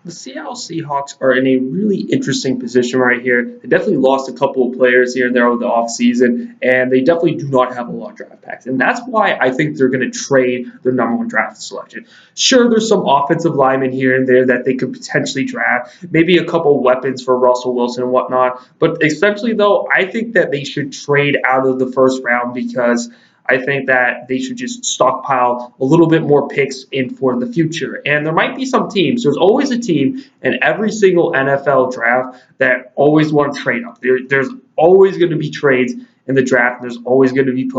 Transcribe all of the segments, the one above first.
The Seattle Seahawks are in a really interesting position right here. They definitely lost a couple of players here and there over the offseason, and they definitely do not have a lot of draft packs. And that's why I think they're going to trade their number one draft selection. Sure, there's some offensive linemen here and there that they could potentially draft, maybe a couple weapons for Russell Wilson and whatnot. But essentially, though, I think that they should trade out of the first round because I think that they should just stockpile a little bit more picks in for the future. And there might be some teams. There's always a team in every single NFL draft that always want to trade up. There's always going to be trades in the draft. And there's always going to be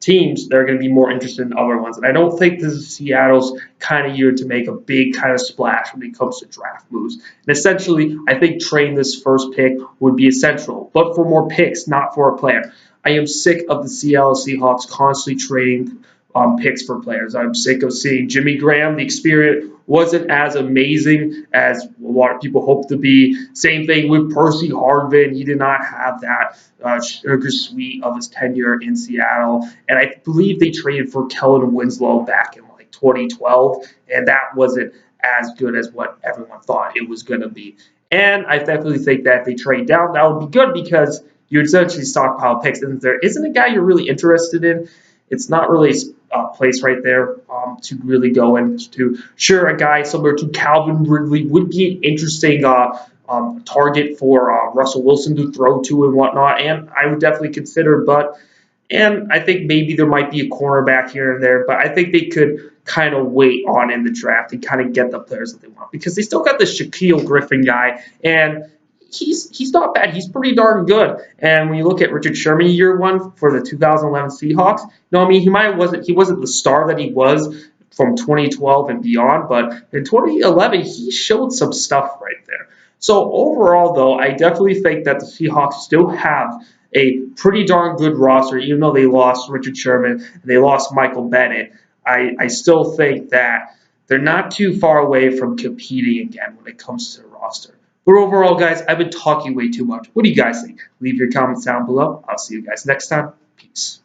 teams that are going to be more interested in other ones. And I don't think this is Seattle's kind of year to make a big kind of splash when it comes to draft moves. And essentially, I think trading this first pick would be essential, but for more picks, not for a player. I am sick of the Seattle Seahawks constantly trading picks for players. I'm sick of seeing Jimmy Graham. The experience wasn't as amazing as a lot of people hope to be. Same thing with Percy Harvin. He did not have that sugar sweet of his tenure in Seattle. And I believe they traded for Kellen Winslow back in like 2012, and that wasn't as good as what everyone thought it was going to be. And I definitely think that if they trade down, that would be good because you essentially stockpile picks. And if there isn't a guy you're really interested in, it's not really a place right there to really go into. Sure, a guy similar to Calvin Ridley would be an interesting target for Russell Wilson to throw to and whatnot, and I would definitely consider. And I think maybe there might be a cornerback here and there, but I think they could kind of wait on in the draft and kind of get the players that they want because they still got the Shaquille Griffin guy, and he's not bad. He's pretty darn good. And when you look at Richard Sherman year one for the 2011 Seahawks, I mean he wasn't the star that he was from 2012 and beyond, but in 2011 he showed some stuff right there. So overall, though, I definitely think that the Seahawks still have a pretty darn good roster, even though they lost Richard Sherman and they lost Michael Bennett. I still think that they're not too far away from competing again when it comes to the roster. But overall, guys, I've been talking way too much. What do you guys think? Leave your comments down below. I'll see you guys next time. Peace.